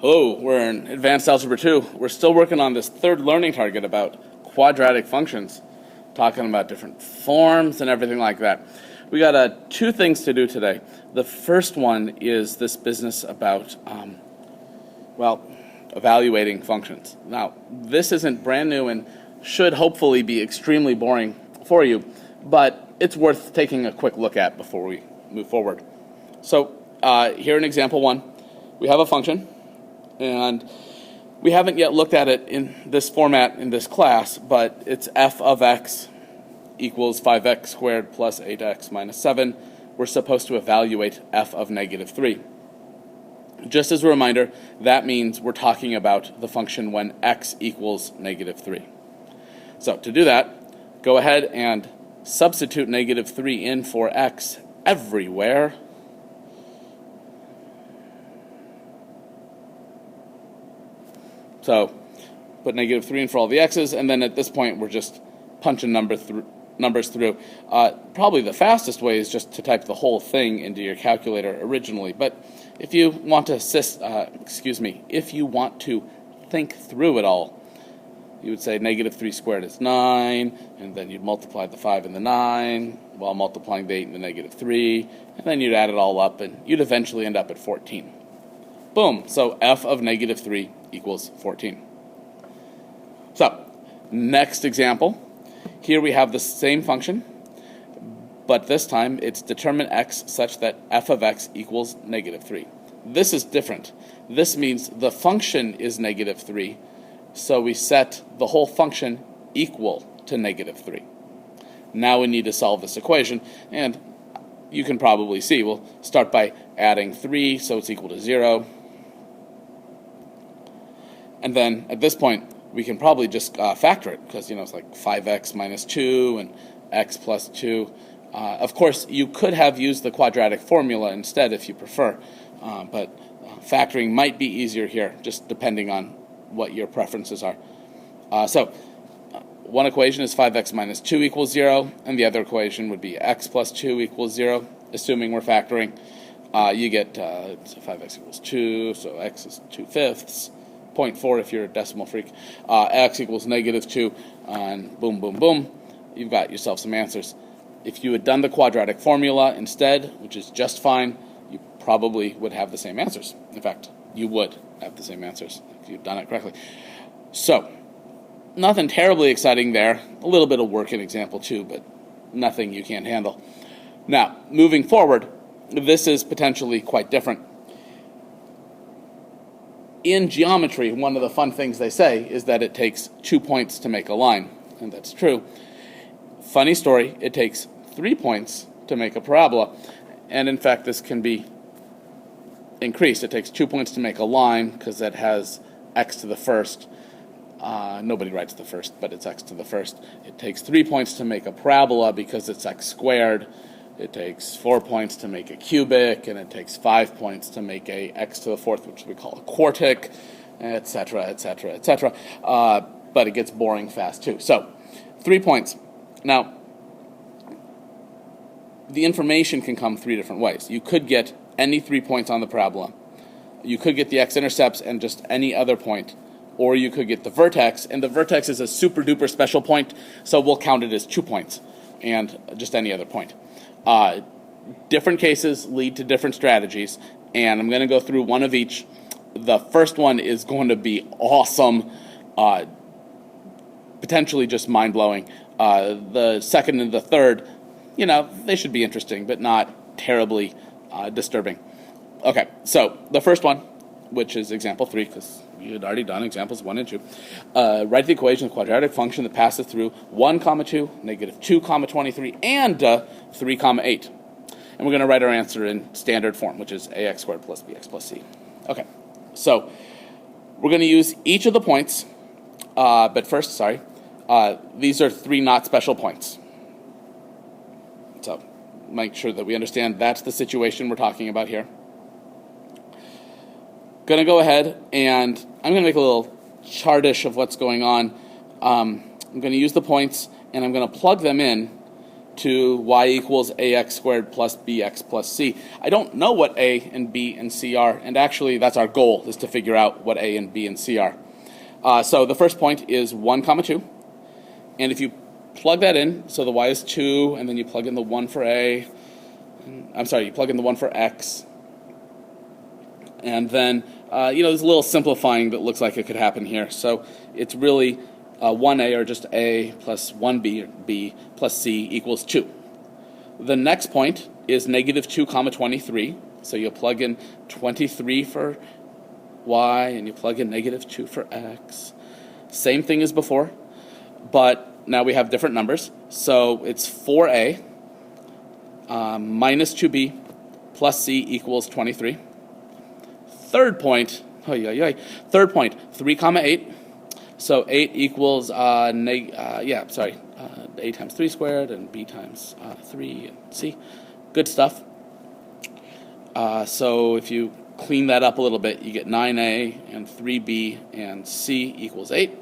Hello, we're in Advanced Algebra 2. We're still working on this third learning target about quadratic functions, talking about different forms and everything like that. We got two things to do today. The first one is this business about, evaluating functions. Now, this isn't brand new and should hopefully be extremely boring for you, but it's worth taking a quick look at before we move forward. So, here in example 1, we have a function. And we haven't yet looked at it in this format in this class, but it's f of x equals 5x squared plus 8x minus 7. We're supposed to evaluate f of negative 3. Just as a reminder, that means we're talking about the function when x equals negative 3. So to do that, go ahead and substitute negative 3 in for x everywhere. So put negative 3 in for all the x's, and then at this point we're just punching numbers through. Probably the fastest way is just to type the whole thing into your calculator originally. But if you want to if you want to think through it all, you would say negative 3 squared is 9, and then you'd multiply the 5 and the 9 while multiplying the 8 and the negative 3, and then you'd add it all up, and you'd eventually end up at 14. Boom, so f of negative 3 equals 14. So, next example. Here we have the same function, but this time it's determine x such that f of x equals negative 3. This is different. This means the function is negative 3, so we set the whole function equal to negative 3. Now we need to solve this equation, and you can probably see we'll start by adding 3, so it's equal to 0. And then at this point, we can probably just factor it, because it's like 5x minus 2 and x plus 2. Of course, you could have used the quadratic formula instead if you prefer, but factoring might be easier here, just depending on what your preferences are. So one equation is 5x minus 2 equals 0, and the other equation would be x plus 2 equals 0, assuming we're factoring. You get so 5x equals 2, so x is 2/5. 0.4 if you're a decimal freak, x equals negative 2, and boom, boom, boom, you've got yourself some answers. If you had done the quadratic formula instead, which is just fine, you probably would have the same answers. In fact, you would have the same answers if you'd done it correctly. So, nothing terribly exciting there. A little bit of work in example 2, but nothing you can't handle. Now, moving forward, this is potentially quite different. In geometry, one of the fun things they say is that it takes 2 points to make a line, and that's true. Funny story, it takes 3 points to make a parabola, and in fact this can be increased. It takes 2 points to make a line because that has x to the first. Nobody writes the first, but it's x to the first. It takes 3 points to make a parabola because it's x squared. It takes 4 points to make a cubic, and it takes 5 points to make a x to the fourth, which we call a quartic, etc., etc., etc. But it gets boring fast too. So, 3 points. Now, the information can come 3 different ways. You could get any 3 points on the parabola. You could get the x-intercepts and just any other point. Or you could get the vertex, and the vertex is a super-duper special point, so we'll count it as 2 points, and just any other point. Different cases lead to different strategies, and I'm going to go through one of each. The first one is going to be awesome, potentially just mind-blowing. The second and the third, they should be interesting, but not terribly disturbing. Okay, so the first one, which is example 3, because you had already done examples 1 and 2. Write the equation of quadratic function that passes through 1, 2, negative 2, 23, and 3, 8. And we're going to write our answer in standard form, which is ax squared plus bx plus c. Okay, so we're going to use each of the points, but first, these are 3 not special points. So make sure that we understand that's the situation we're talking about here. Going to go ahead and I'm going to make a little chartish of what's going on. I'm going to use the points and I'm going to plug them in to y equals ax squared plus bx plus c. I don't know what a and b and c are, and actually that's our goal, is to figure out what a and b and c are. So the first point is 1, 2, and if you plug that in, so the y is 2, and then you plug in the 1 for a, you plug in the 1 for x, and then, there's a little simplifying that looks like it could happen here. So it's really 1a, or just a, plus 1b, or b, plus c equals 2. The next point is -2, 23. So you plug in 23 for y, and you plug in -2 for x. Same thing as before, but now we have different numbers. So it's 4a minus 2b plus c equals 23. Third point, 3, 8. So 8 equals 8 times 3 squared, and b times 3, and c. Good stuff. So if you clean that up a little bit, you get 9a and 3b and c equals 8.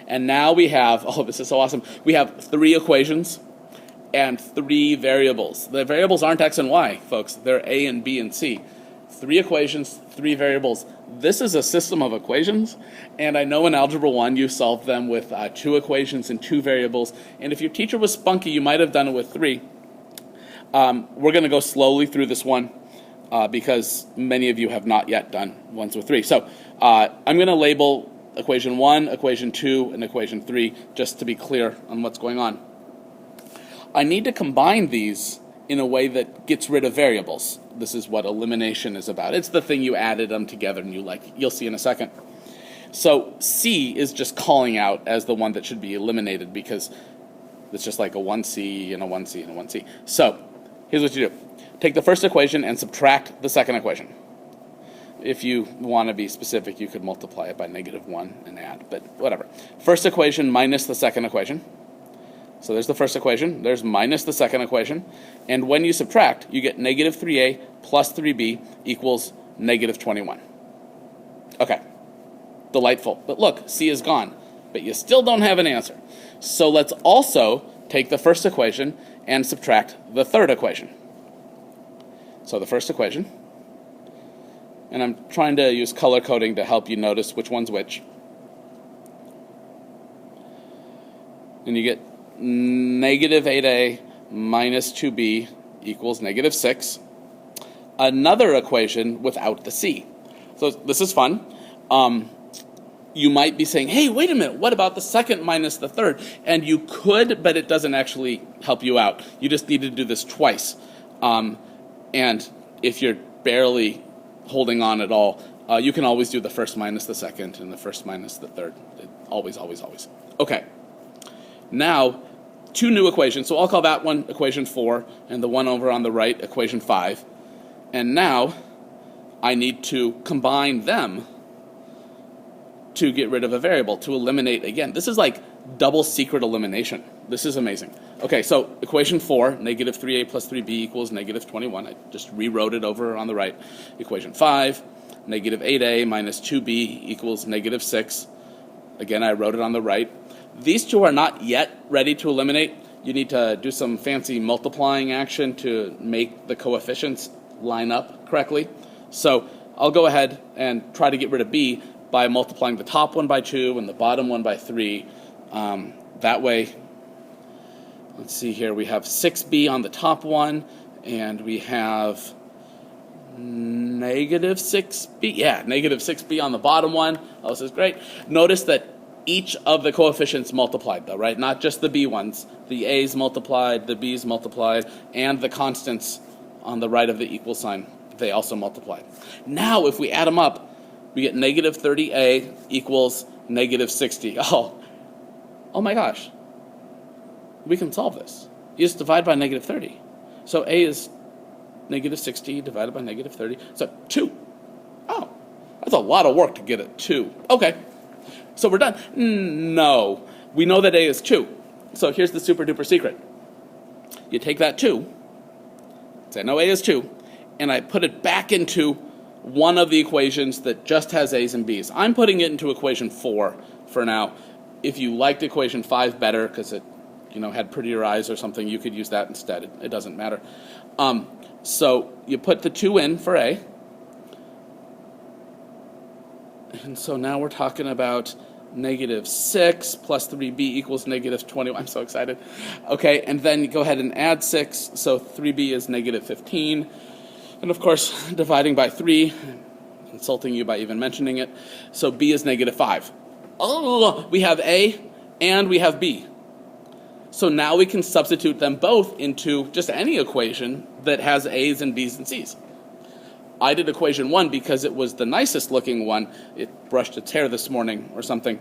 And now we have, this is so awesome, we have 3 equations and 3 variables. The variables aren't x and y, folks. They're a and b and c. 3 equations, 3 variables. This is a system of equations, and I know in Algebra 1 you solved them with 2 equations and 2 variables, and if your teacher was spunky, you might have done it with 3. We're going to go slowly through this one because many of you have not yet done ones with 3. So I'm going to label equation 1, equation 2, and equation 3 just to be clear on what's going on. I need to combine these in a way that gets rid of variables. This is what elimination is about. It's the thing you added them together and you'll see in a second. So C is just calling out as the one that should be eliminated because it's just like a 1C and a 1C and a 1C. So here's what you do. Take the first equation and subtract the second equation. If you want to be specific, you could multiply it by -1 and add, but whatever. First equation minus the second equation. So there's the first equation, there's minus the second equation, and when you subtract, you get -3a plus 3b equals -21. Okay, delightful. But look, c is gone, but you still don't have an answer. So let's also take the first equation and subtract the third equation. So the first equation, and I'm trying to use color coding to help you notice which one's which. And you get -8a minus 2b equals -6. Another equation without the c. So this is fun. You might be saying, hey, wait a minute, what about the second minus the third? And you could, but it doesn't actually help you out. You just need to do this twice. And if you're barely holding on at all, you can always do the first minus the second and the first minus the third. Always, always, always. Okay. Now, 2 new equations. So I'll call that one equation 4, and the one over on the right, equation 5. And now, I need to combine them to get rid of a variable, to eliminate again. This is like double secret elimination. This is amazing. Okay, so equation 4, -3a plus 3b equals -21. I just rewrote it over on the right. Equation 5, -8a minus 2b equals -6. Again, I wrote it on the right. These two are not yet ready to eliminate. You need to do some fancy multiplying action to make the coefficients line up correctly. So I'll go ahead and try to get rid of b by multiplying the top one by 2 and the bottom one by 3. That way, let's see here, we have 6b on the top one, and we have -6b. Yeah, -6b on the bottom one. Oh, this is great. Notice that each of the coefficients multiplied, though, right? Not just the b ones. The a's multiplied, the b's multiplied, and the constants on the right of the equal sign, they also multiplied. Now, if we add them up, we get -30a equals -60. Oh my gosh. We can solve this. You just divide by -30. So a is -60 divided by -30. So 2. Oh, that's a lot of work to get at 2. Okay. So we're done. No. We know that a is 2. So here's the super duper secret. You take that 2, say no, a is 2, and I put it back into one of the equations that just has a's and b's. I'm putting it into equation 4 for now. If you liked equation 5 better because it had prettier eyes or something, you could use that instead. It doesn't matter. So you put the 2 in for A. And so now we're talking about -6 plus 3b equals -20. I'm so excited. Okay, and then you go ahead and add 6. So 3b is -15. And of course, dividing by 3, insulting you by even mentioning it. So b is -5. Oh, we have A and we have B. So now we can substitute them both into just any equation that has A's and B's and C's. I did equation 1 because it was the nicest looking one. It brushed its hair this morning or something,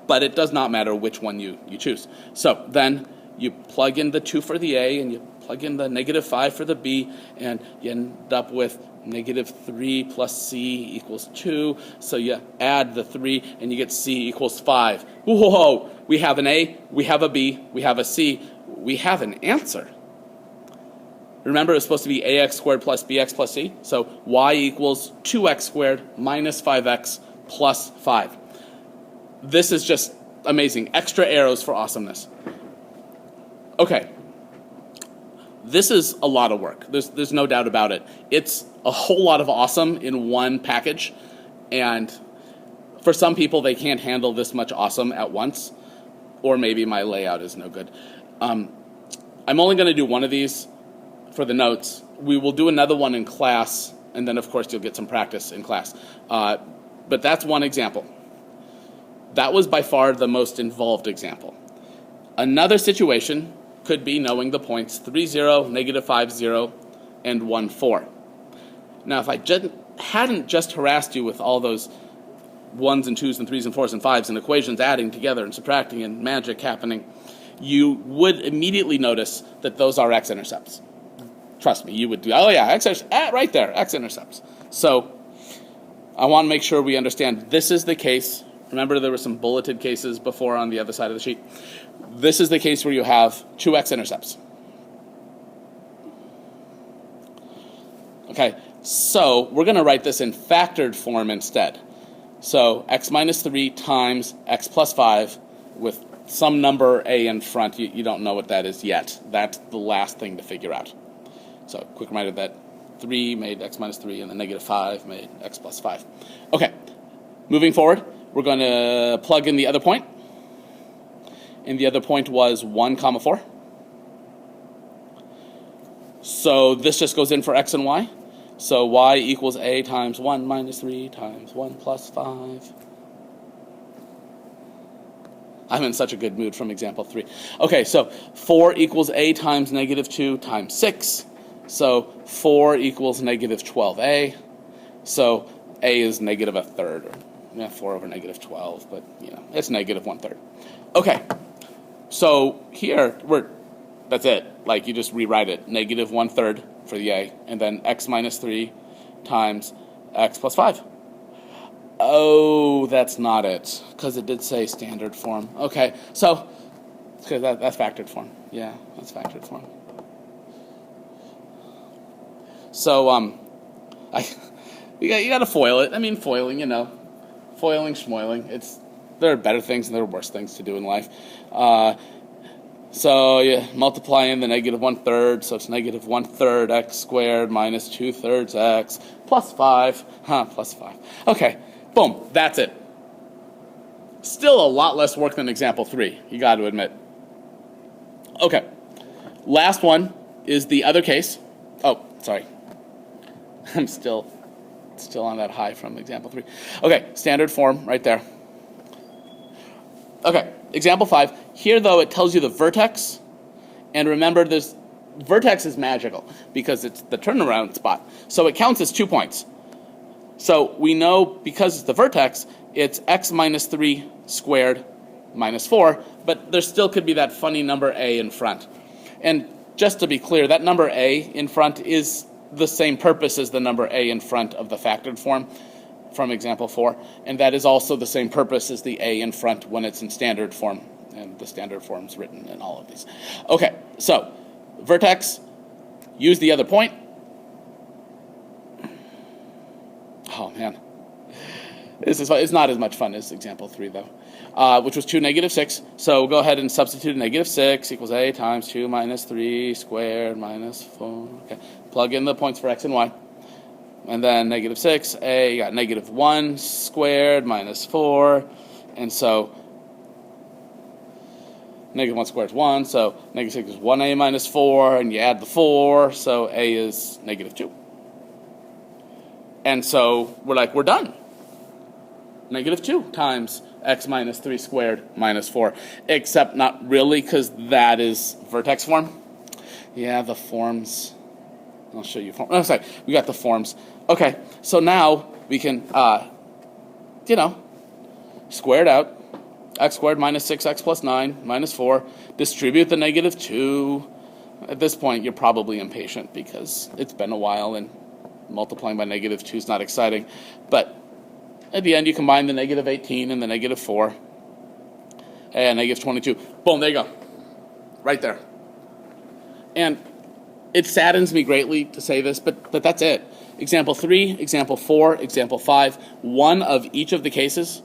but it does not matter which one you choose. So then you plug in the 2 for the A and you plug in the -5 for the B, and you end up with -3 plus C equals 2. So you add the 3 and you get C equals 5. Whoa, we have an A, we have a B, we have a C, we have an answer. Remember, it's supposed to be ax squared plus bx plus c. So y equals 2x squared minus 5x plus 5. This is just amazing. Extra arrows for awesomeness. Okay. This is a lot of work. There's no doubt about it. It's a whole lot of awesome in one package. And for some people, they can't handle this much awesome at once. Or maybe my layout is no good. I'm only going to do one of these for the notes. We will do another one in class, and then of course you'll get some practice in class. But that's one example. That was by far the most involved example. Another situation could be knowing the points 3, 0, -5, 0, and 1, 4. Now if I hadn't just harassed you with all those 1s and 2s and 3s and 4s and 5s and equations adding together and subtracting and magic happening, you would immediately notice that those are x-intercepts. Trust me, you would do, oh yeah, right there, x-intercepts. So I want to make sure we understand this is the case. Remember there were some bulleted cases before on the other side of the sheet. This is the case where you have 2 x-intercepts. Okay, so we're going to write this in factored form instead. So x minus 3 times x plus 5 with some number a in front. You don't know what that is yet. That's the last thing to figure out. So quick reminder that 3 made x minus 3 and the -5 made x plus 5. Okay, moving forward, we're going to plug in the other point. And the other point was 1, 4. So this just goes in for x and y. So y equals a times 1 minus 3 times 1 plus 5. I'm in such a good mood from example 3. Okay, so 4 equals a times -2 times 6. So 4 equals -12a. So a is -1/3. Yeah, 4 over -12, but it's -1/3. Okay, so here that's it. Like you just rewrite it, -1/3 for the a, and then x minus 3 times x plus 5. Oh, that's not it, because it did say standard form. Okay, so that's factored form. Yeah, that's factored form. So you got to foil it. I mean, foiling, foiling, schmoiling. There are better things and there are worse things to do in life. So you multiply in the -1/3, so it's -1/3 x squared minus 2/3 x plus 5. Plus 5. Okay, boom, that's it. Still a lot less work than example 3, you got to admit. Okay, last one is the other case. Oh, sorry. I'm still on that high from example 3. Okay, standard form right there. Okay, example 5. Here, though, it tells you the vertex. And remember, this vertex is magical because it's the turnaround spot. So it counts as 2 points. So we know because it's the vertex, it's x minus 3 squared minus 4. But there still could be that funny number a in front. And just to be clear, that number a in front is the same purpose as the number a in front of the factored form from example 4, and that is also the same purpose as the a in front when it's in standard form, and the standard form is written in all of these. Okay, so vertex, use the other point. Oh man, This is fun. It's not as much fun as example 3, though, which was 2, negative 6. So we'll go ahead and substitute negative 6 equals a times 2 minus 3 squared minus 4. Okay. Plug in the points for x and y. And then negative 6, a, got negative 1 squared minus 4. And so negative 1 squared is 1. So negative 6 is 1a minus 4. And you add the 4. So a is negative 2. And so we're like, we're done. Negative 2 times x minus 3 squared minus 4. Except not really, because that is vertex form. Yeah, the forms. I'll show you form. Oh, sorry. We got the forms. Okay, so now we can, square it out. X squared minus 6x plus 9 minus 4. Distribute the negative 2. At this point, you're probably impatient because it's been a while and multiplying by negative 2 is not exciting. But at the end, you combine the negative 18 and the negative 4. And negative 22. Boom, there you go. Right there. And it saddens me greatly to say this, but that's it. Example 3, example 4, example 5. One of each of the cases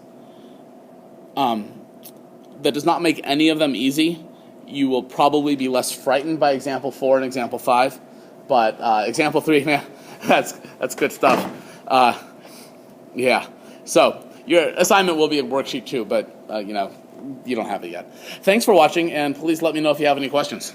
that does not make any of them easy. You will probably be less frightened by example 4 and example 5. But example 3, man, that's good stuff. Yeah. So your assignment will be a worksheet too, but you don't have it yet. Thanks for watching, and please let me know if you have any questions.